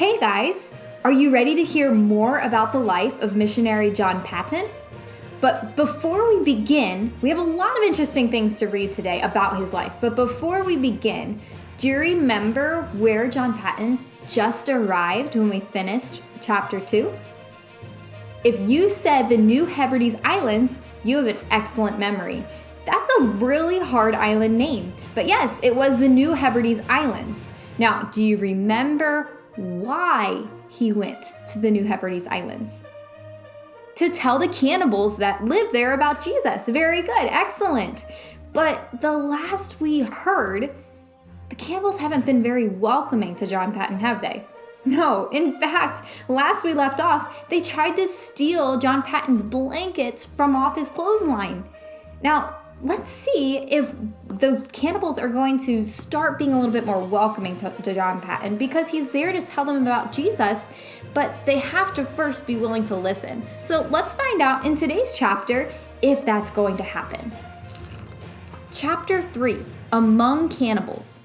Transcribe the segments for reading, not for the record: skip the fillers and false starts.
Hey guys, are you ready to hear more about the life of missionary John Paton? But before we begin, we have a lot of interesting things to read today about his life. But before we begin, do you remember where John Paton just arrived when we finished chapter 2? If you said the New Hebrides Islands, you have an excellent memory. That's a really hard island name. But yes, it was the New Hebrides Islands. Now, do you remember why he went to the New Hebrides Islands? To tell the cannibals that lived there about Jesus. Very good, excellent. But the last we heard, the cannibals haven't been very welcoming to John Paton, have they? No, in fact, last we left off, they tried to steal John Paton's blankets from off his clothesline. Now, let's see if the cannibals are going to start being a little bit more welcoming to John Paton, because he's there to tell them about Jesus, but they have to first be willing to listen. So let's find out in today's chapter if that's going to happen. Chapter 3, Among Cannibals.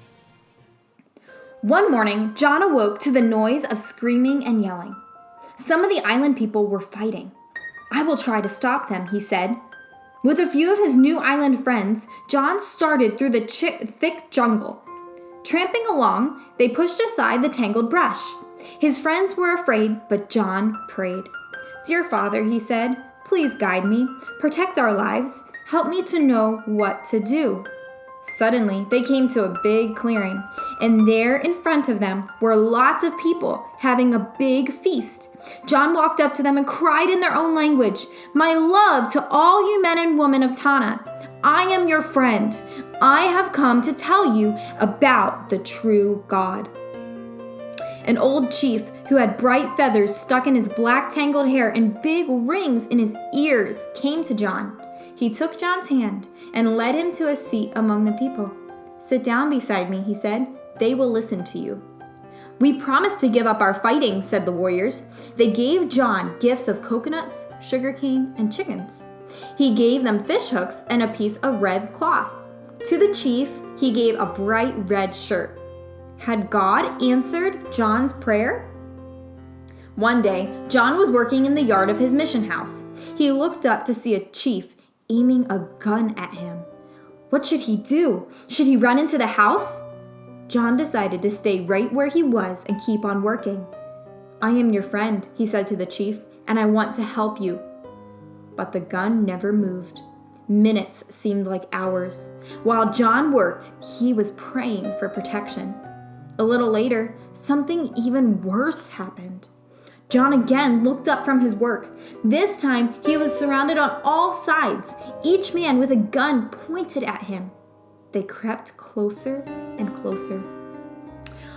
One morning, John awoke to the noise of screaming and yelling. Some of the island people were fighting. "I will try to stop them," he said. With a few of his new island friends, John started through the thick jungle. Tramping along, they pushed aside the tangled brush. His friends were afraid, but John prayed. "Dear Father," he said, "please guide me, protect our lives, help me to know what to do." Suddenly, they came to a big clearing, and there in front of them were lots of people having a big feast. John walked up to them and cried in their own language, "My love to all you men and women of Tanna. I am your friend. I have come to tell you about the true God." An old chief who had bright feathers stuck in his black tangled hair and big rings in his ears came to John. He took John's hand and led him to a seat among the people. "Sit down beside me," he said. "They will listen to you." "We promised to give up our fighting," said the warriors. They gave John gifts of coconuts, sugarcane, and chickens. He gave them fish hooks and a piece of red cloth. To the chief, he gave a bright red shirt. Had God answered John's prayer? One day, John was working in the yard of his mission house. He looked up to see a chief aiming a gun at him. What should he do? Should he run into the house? John decided to stay right where he was and keep on working. "I am your friend," he said to the chief, "and I want to help you." But the gun never moved. Minutes seemed like hours. While John worked, he was praying for protection. A little later, something even worse happened. John again looked up from his work. This time, he was surrounded on all sides, each man with a gun pointed at him. They crept closer and closer.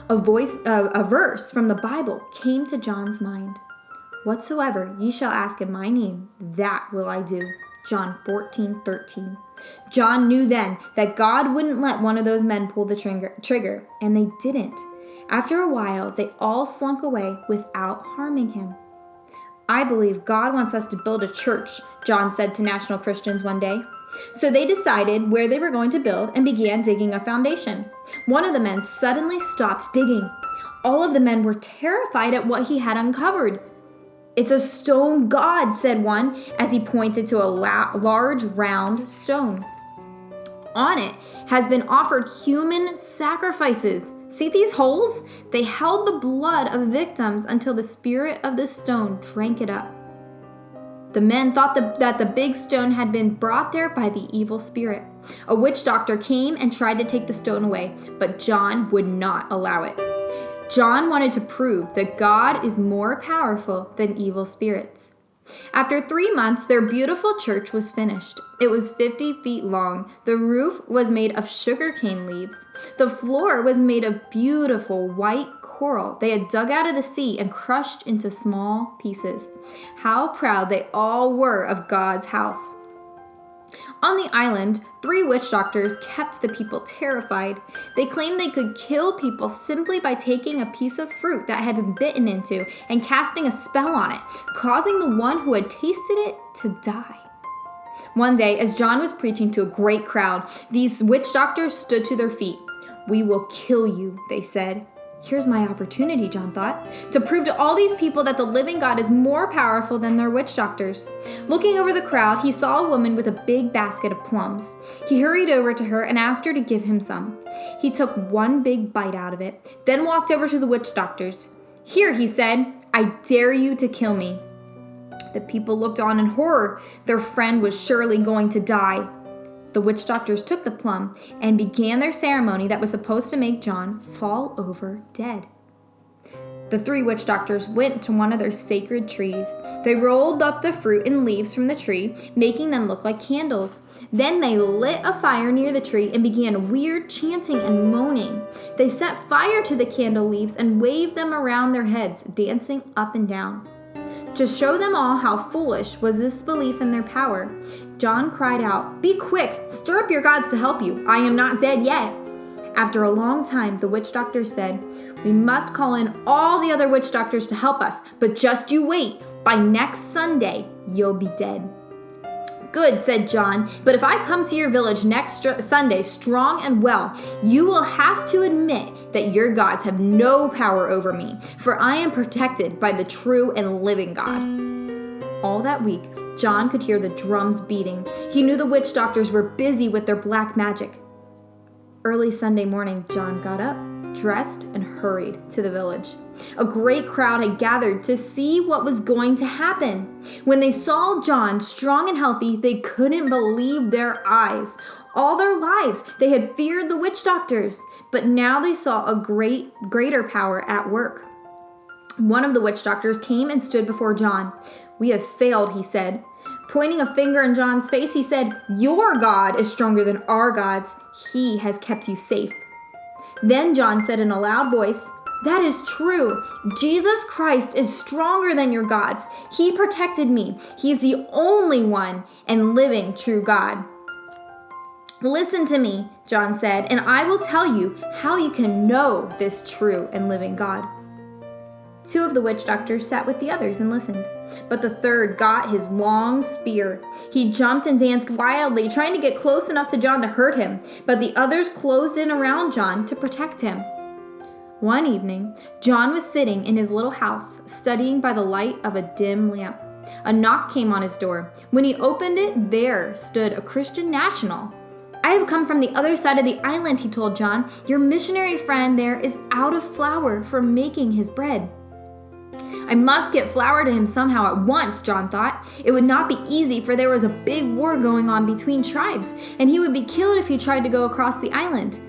A verse from the Bible came to John's mind. "Whatsoever ye shall ask in my name, that will I do." John 14:13. John knew then that God wouldn't let one of those men pull the trigger, and they didn't. After a while, they all slunk away without harming him. "I believe God wants us to build a church," John said to National Christians one day. So they decided where they were going to build and began digging a foundation. One of the men suddenly stopped digging. All of the men were terrified at what he had uncovered. "It's a stone god," said one as he pointed to a large round stone. On it has been offered human sacrifices. See these holes? They held the blood of victims until the spirit of the stone drank it up. The men thought that the big stone had been brought there by the evil spirit. A witch doctor came and tried to take the stone away, but John would not allow it. John wanted to prove that God is more powerful than evil spirits. After 3 months, their beautiful church was finished. It was 50 feet long. The roof was made of sugarcane leaves. The floor was made of beautiful white coral they had dug out of the sea and crushed into small pieces. How proud they all were of God's house. On the island, 3 witch doctors kept the people terrified. They claimed they could kill people simply by taking a piece of fruit that had been bitten into and casting a spell on it, causing the one who had tasted it to die. One day, as John was preaching to a great crowd, these witch doctors stood to their feet. "We will kill you," they said. Here's my opportunity, John thought, to prove to all these people that the living God is more powerful than their witch doctors. Looking over the crowd, he saw a woman with a big basket of plums. He hurried over to her and asked her to give him some. He took one big bite out of it, then walked over to the witch doctors. "Here," he said, "I dare you to kill me." The people looked on in horror. Their friend was surely going to die. The witch doctors took the plum and began their ceremony that was supposed to make John fall over dead. The 3 witch doctors went to one of their sacred trees. They rolled up the fruit and leaves from the tree, making them look like candles. Then they lit a fire near the tree and began weird chanting and moaning. They set fire to the candle leaves and waved them around their heads, dancing up and down. To show them all how foolish was this belief in their power, John cried out, "Be quick! Stir up your gods to help you! I am not dead yet!" After a long time, the witch doctors said, "We must call in all the other witch doctors to help us, but just you wait. By next Sunday, you'll be dead." "Good," said John, "but if I come to your village next Sunday strong and well, you will have to admit that your gods have no power over me, for I am protected by the true and living God." All that week, John could hear the drums beating. He knew the witch doctors were busy with their black magic. Early Sunday morning, John got up, dressed, and hurried to the village. A great crowd had gathered to see what was going to happen. When they saw John strong and healthy, they couldn't believe their eyes. All their lives, they had feared the witch doctors, but now they saw a greater power at work. One of the witch doctors came and stood before John. "We have failed," he said. Pointing a finger in John's face, he said, "Your God is stronger than our gods. He has kept you safe." Then John said in a loud voice, "That is true. Jesus Christ is stronger than your gods. He protected me. He is the only one and living true God." "Listen to me," John said, "and I will tell you how you can know this true and living God." 2 of the witch doctors sat with the others and listened, but the 3rd got his long spear. He jumped and danced wildly, trying to get close enough to John to hurt him, but the others closed in around John to protect him. One evening, John was sitting in his little house, studying by the light of a dim lamp. A knock came on his door. When he opened it, there stood a Christian national. "I have come from the other side of the island," he told John. "Your missionary friend there is out of flour for making his bread." I must get flour to him somehow at once, John thought. It would not be easy, for there was a big war going on between tribes, and he would be killed if he tried to go across the island.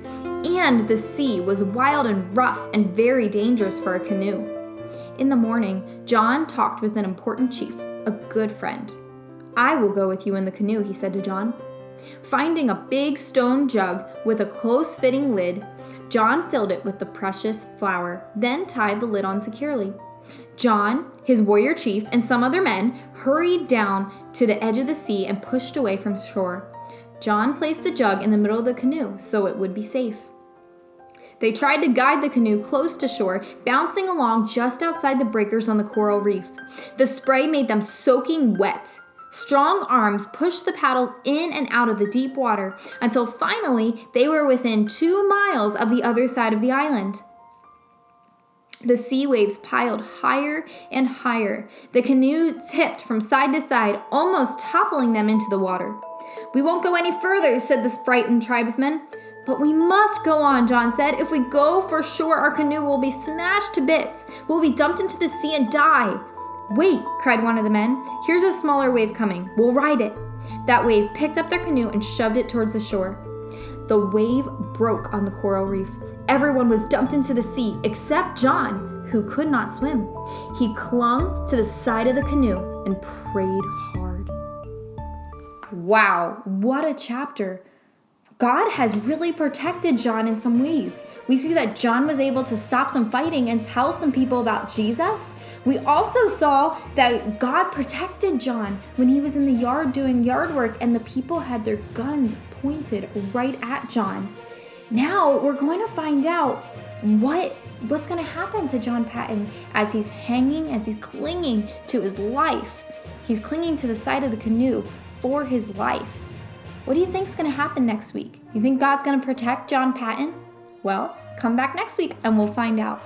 And the sea was wild and rough and very dangerous for a canoe. In the morning, John talked with an important chief, a good friend. "I will go with you in the canoe," he said to John. Finding a big stone jug with a close-fitting lid, John filled it with the precious flour, then tied the lid on securely. John, his warrior chief, and some other men hurried down to the edge of the sea and pushed away from shore. John placed the jug in the middle of the canoe so it would be safe. They tried to guide the canoe close to shore, bouncing along just outside the breakers on the coral reef. The spray made them soaking wet. Strong arms pushed the paddles in and out of the deep water until finally they were within 2 miles of the other side of the island. The sea waves piled higher and higher. The canoe tipped from side to side, almost toppling them into the water. "We won't go any further," said the frightened tribesmen. "But we must go on," John said. "If we go for sure, our canoe will be smashed to bits. We'll be dumped into the sea and die." "Wait," cried one of the men. "Here's a smaller wave coming. We'll ride it." That wave picked up their canoe and shoved it towards the shore. The wave broke on the coral reef. Everyone was dumped into the sea except John, who could not swim. He clung to the side of the canoe and prayed hard. Wow, what a chapter. God has really protected John in some ways. We see that John was able to stop some fighting and tell some people about Jesus. We also saw that God protected John when he was in the yard doing yard work and the people had their guns pointed right at John. Now we're going to find out what's going to happen to John Paton as he's hanging, as he's clinging to his life. He's clinging to the side of the canoe for his life. What do you think is going to happen next week? You think God's going to protect John Paton? Well, come back next week and we'll find out.